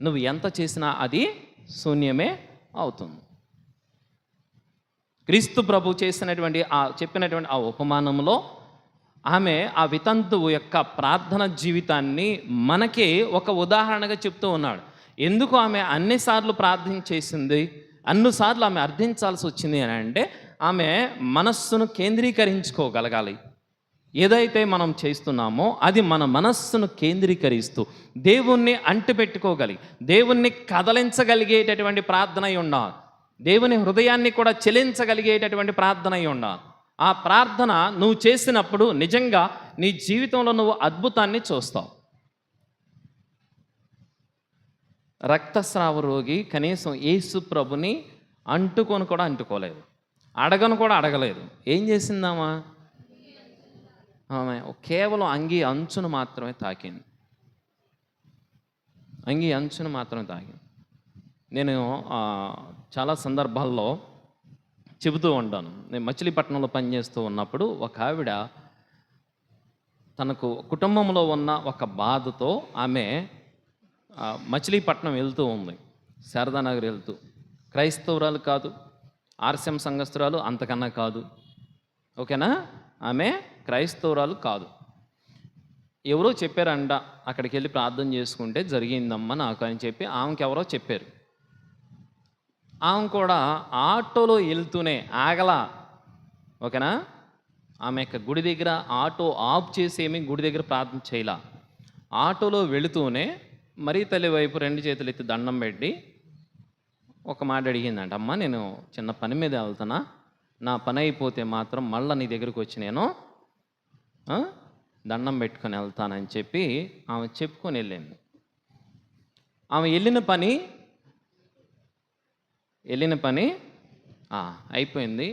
Speaker 3: నువ్వు ఎంత చేసినా అది శూన్యమే అవుతుంది. క్రీస్తు ప్రభు చెప్పినటువంటి ఆ ఉపమానంలో ఆమె ఆ వితంతువు యొక్క ప్రార్థన జీవితాన్ని మనకి ఒక ఉదాహరణగా చెప్తూ ఉన్నాడు. ఎందుకు ఆమె అన్నిసార్లు ప్రార్థన చేసింది, అన్నిసార్లు ఆమె అర్థించాల్సి వచ్చింది అని అంటే ఆమె మనస్సును కేంద్రీకరించుకోగలగాలి. ఏదైతే మనం చేస్తున్నామో అది మన మనస్సును కేంద్రీకరిస్తూ దేవుణ్ణి అంటిపెట్టుకోగలిగి దేవుణ్ణి కదలించగలిగేటటువంటి ప్రార్థన అయి ఉండాలి. దేవుని హృదయాన్ని కూడా చెలించగలిగేటటువంటి ప్రార్థన అయి ఉండాలి. ఆ ప్రార్థన నువ్వు చేసినప్పుడు నిజంగా నీ జీవితంలో నువ్వు అద్భుతాన్ని చూస్తావు. రక్తస్రావ రోగి కనీసం యేసు ప్రభుని అంటుకొని కూడా అంటుకోలేదు, అడగను కూడా అడగలేదు. ఏం చేసిందామా? ఆమె కేవలం అంగీ అంచును మాత్రమే తాకింది. అంగీ అంచును మాత్రమే తాకింది. నేను చాలా సందర్భాల్లో చెబుతూ ఉంటాను. నేను మచిలీపట్నంలో పనిచేస్తూ ఉన్నప్పుడు ఒక ఆవిడ తనకు కుటుంబంలో ఉన్న ఒక బాధతో ఆమె మచిలీపట్నం వెళ్తూ ఉంది, శారదానగర్ వెళ్తూ. క్రైస్తవురాలు కాదు, ఆర్ఎస్ఎం సంఘస్థురాలు అంతకన్నా కాదు, ఓకేనా? ఆమె క్రైస్తవురాలు కాదు. ఎవరో చెప్పారంట, అక్కడికి వెళ్ళి ప్రార్థన చేసుకుంటే జరిగిందమ్మా నాకు అని చెప్పి ఆమెకి ఎవరో చెప్పారు. ఆమె కూడా ఆటోలో వెళ్తూనే ఆగలా, ఓకేనా? ఆమె యొక్క గుడి దగ్గర ఆటో ఆఫ్ చేసి ఏమి గుడి దగ్గర ప్రార్థన చేయలా. ఆటోలో వెళుతూనే మరీ తల్లి వైపు 2 చేతులు ఎత్తి దండం పెట్టి ఒక మాట అడిగిందంట, అమ్మ నేను చిన్న పని మీద వెళ్తున్నా, నా పని అయిపోతే మాత్రం మళ్ళీ నీ దగ్గరికి వచ్చి నేను దండం పెట్టుకొని వెళ్తానని చెప్పి ఆమె చెప్పుకొని వెళ్ళింది. ఆమె వెళ్ళిన పని అయిపోయింది.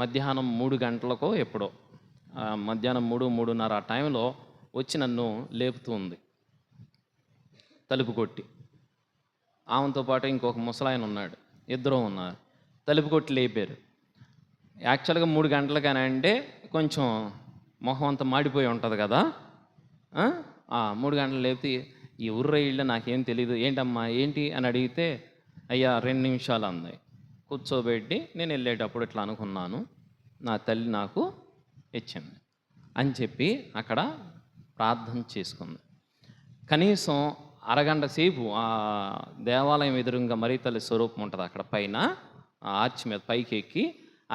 Speaker 3: మధ్యాహ్నం 3 గంటలకో ఎప్పుడో, మధ్యాహ్నం 3:30 ఆ టైంలో వచ్చి నన్ను లేపుతూ ఉంది, తలుపు కొట్టి. ఆమెతో పాటు ఇంకొక ముసలాయన ఉన్నాడు, ఇద్దరు ఉన్నారు. తలుపు కొట్టి లేపారు. యాక్చువల్గా 3 గంటలకని అంటే కొంచెం మొహం అంతా మాడిపోయి ఉంటుంది కదా. 3 గంటలు లేపితే ఈ ఊర్ర ఇళ్ళ నాకేం తెలీదు, ఏంటమ్మా ఏంటి అని అడిగితే, అయ్యా 2 నిమిషాలు అంది. కూర్చోబెట్టి నేను వెళ్ళేటప్పుడు ఇట్లా అనుకున్నాను, నా తల్లి నాకు ఇచ్చింది అని చెప్పి అక్కడ ప్రార్థన చేసుకుంది. కనీసం అరగంట సేపు ఆ దేవాలయం ఎదురుగా మరీ తల్లి స్వరూపం ఉంటుంది అక్కడ పైన ఆర్చ్ మీద పైకి ఎక్కి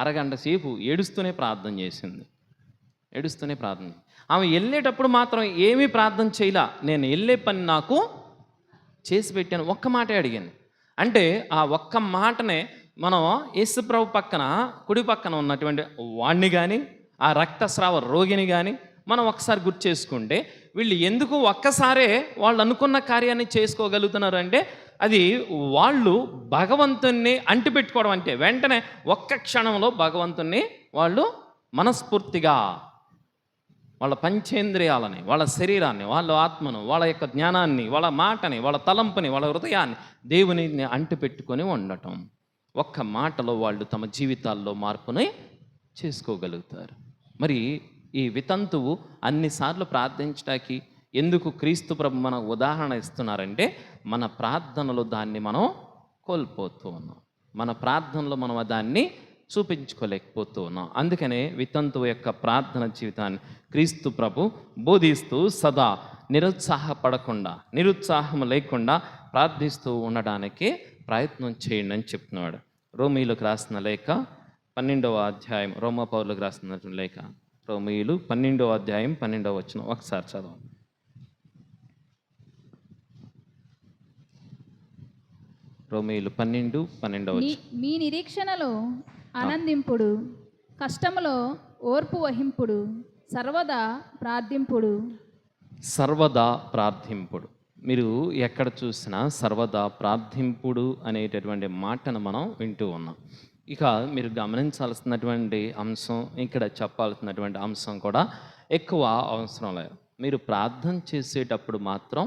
Speaker 3: అరగంట సేపు ఏడుస్తూనే ప్రార్థన చేసింది. ఆమె వెళ్ళేటప్పుడు మాత్రం ఏమీ ప్రార్థన చేయలా. నేను వెళ్ళే పని నాకు చేసి పెట్టాను, ఒక్క మాటే అడిగాను. అంటే ఆ ఒక్క మాటనే మనం యేసుప్రభు పక్కన కుడి పక్కన ఉన్నటువంటి వాణ్ణి కానీ ఆ రక్తస్రావ రోగిని కానీ మనం ఒకసారి గుర్తు చేసుకుంటే వీళ్ళు ఎందుకు ఒక్కసారే వాళ్ళు అనుకున్న కార్యాన్ని చేసుకోగలుగుతున్నారు అంటే అది వాళ్ళు భగవంతుణ్ణి అంటిపెట్టుకోవడం. అంటే వెంటనే ఒక్క క్షణంలో భగవంతుణ్ణి వాళ్ళు మనస్ఫూర్తిగా వాళ్ళ పంచేంద్రియాలని, వాళ్ళ శరీరాన్ని, వాళ్ళ ఆత్మను, వాళ్ళ యొక్క జ్ఞానాన్ని, వాళ్ళ మాటని, వాళ్ళ తలంపుని, వాళ్ళ హృదయాన్ని దేవునిని అంటిపెట్టుకొని ఉండటం. ఒక్క మాటలో వాళ్ళు తమ జీవితాల్లో మార్పుని చేసుకోగలుగుతారు. మరి ఈ వితంతువు అన్నిసార్లు ప్రార్థించడానికి ఎందుకు క్రీస్తు ప్రభు మన ఉదాహరణ ఇస్తున్నారంటే మన ప్రార్థనలో దాన్ని మనం కోల్పోతూ ఉన్నాం, మన ప్రార్థనలో మనం దాన్ని చూపించుకోలేకపోతూ ఉన్నాం. అందుకనే వితంతువు యొక్క ప్రార్థన జీవితాన్ని క్రీస్తు ప్రభు బోధిస్తూ సదా నిరుత్సాహం లేకుండా ప్రార్థిస్తూ ఉండడానికి ప్రయత్నం చేయండి అని చెప్తున్నాడు. రోమీయులకు రాసిన లేఖ 12వ అధ్యాయం, రోమా పౌరులకు రాసినటువంటి లేఖ రోమీయులు 12వ అధ్యాయం 12వ వచనం ఒకసారి చదవం. రోమీయులు 12:12
Speaker 4: మీ నిరీక్షణలో ఆనందింపుడు, కష్టములో ఓర్పు వహింపుడు, సర్వదా ప్రార్థింపుడు. మీరు ఎక్కడ చూసినా సర్వదా ప్రార్థింపుడు అనేటటువంటి మాటను మనం వింటూ ఉన్నాం. ఇక మీరు గమనించాల్సినటువంటి అంశం, ఇక్కడ చెప్పాల్సినటువంటి అంశం కూడా ఎక్కువ అవసరం లేదు. మీరు ప్రార్థన చేసేటప్పుడు మాత్రం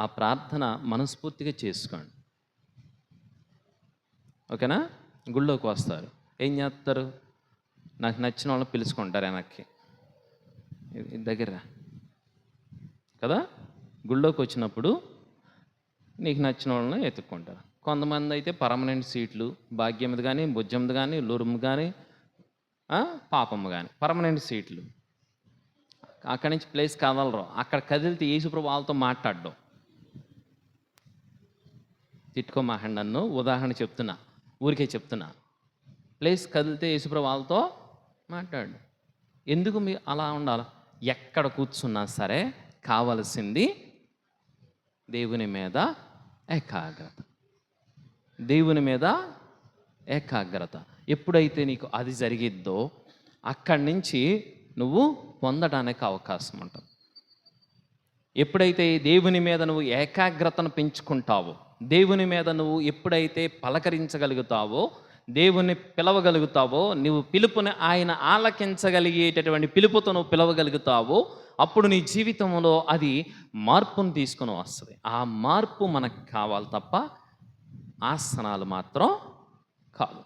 Speaker 4: ఆ ప్రార్థన మనస్ఫూర్తిగా చేసుకోండి, ఓకేనా? గుళ్ళోకి వస్తారు, ఏం చేస్తారు? నాకు నచ్చిన వాళ్ళని పిలుచుకుంటారు వెనక్కి, దగ్గర కదా. గుళ్ళోకి వచ్చినప్పుడు నీకు నచ్చిన వాళ్ళని ఎత్తుక్కుంటారు. కొంతమంది అయితే పర్మనెంట్ సీట్లు, భాగ్యమ్మది కానీ, బుజ్జమ్మది కానీ, లూరుమ్మ కానీ, పాపమ్మ కానీ పర్మనెంట్ సీట్లు. అక్కడి నుంచి ప్లేస్ కదలరు. అక్కడ కదిలితే యేసుప్రభు వాళ్ళతో మాట్లాడడం. తిట్టుకోమాకండి నన్ను, ఉదాహరణ చెప్తున్నా, ఊరికే చెప్తున్నా. ప్లేస్ కదిలితే యేసుప్రభు వాళ్ళతో మాట్లాడు. ఎందుకు మీ అలా ఉండాలి?
Speaker 3: ఎక్కడ కూర్చున్నా సరే కావలసింది దేవుని మీద ఏకాగ్రత. దేవుని మీద ఏకాగ్రత. ఎప్పుడైతే నీకు అది జరిగిద్దో అక్కడి నుంచి నువ్వు పొందడానికి అవకాశం ఉంటుంది. ఎప్పుడైతే దేవుని మీద నువ్వు ఏకాగ్రతను పెంచుకుంటావో, దేవుని మీద నువ్వు ఎప్పుడైతే పలకరించగలుగుతావో, దేవుని పిలవగలుగుతావో, నువ్వు పిలుపుని ఆయన ఆలకించగలిగేటటువంటి పిలుపుతో నువ్వు పిలవగలుగుతావో, అప్పుడు నీ జీవితంలో అది మార్పును తీసుకొని వస్తుంది. ఆ మార్పు మనకు కావాలి తప్ప ఆసనాలు మాత్రం కాదు.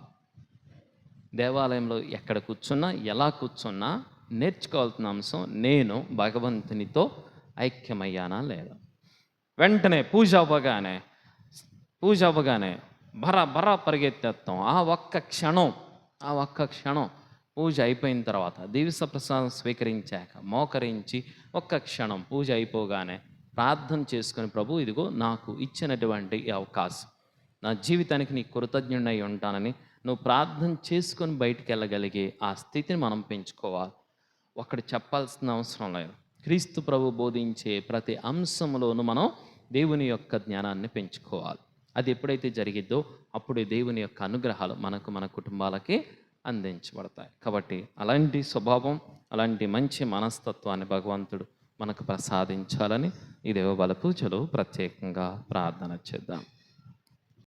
Speaker 3: దేవాలయంలో ఎక్కడ కూర్చున్నా, ఎలా కూర్చున్నా నేర్చుకోవాల్సిన అంశం, నేను భగవంతునితో ఐక్యమయ్యానా లేదా. వెంటనే పూజ అవ్వగానే బరా పరిగెత్తేస్తాం. ఆ ఒక్క క్షణం పూజ అయిపోయిన తర్వాత, దివ్య ప్రసాదం స్వీకరించాక మోకరించి ఒక్క క్షణం పూజ అయిపోగానే ప్రార్థన చేసుకుని, ప్రభు ఇదిగో నాకు ఇచ్చినటువంటి ఈ అవకాశం, నా జీవితానికి నీ కృతజ్ఞుడై ఉంటానని నువ్వు ప్రార్థన చేసుకొని బయటికి వెళ్ళగలిగే ఆ స్థితిని మనం పెంచుకోవాలి. ఒకటి చెప్పాల్సిన అవసరం లేదు. క్రీస్తు ప్రభు బోధించే ప్రతి అంశంలోనూ మనం దేవుని యొక్క జ్ఞానాన్ని పెంచుకోవాలి. అది ఎప్పుడైతే జరిగిద్దో అప్పుడే దేవుని యొక్క అనుగ్రహాలు మనకు, మన కుటుంబాలకి అందించబడతాయి. కాబట్టి అలాంటి స్వభావం, అలాంటి మంచి మనస్తత్వాన్ని భగవంతుడు మనకు ప్రసాదించాలని ఈ దేవ బల పూజలో ప్రత్యేకంగా ప్రార్థన చేద్దాం.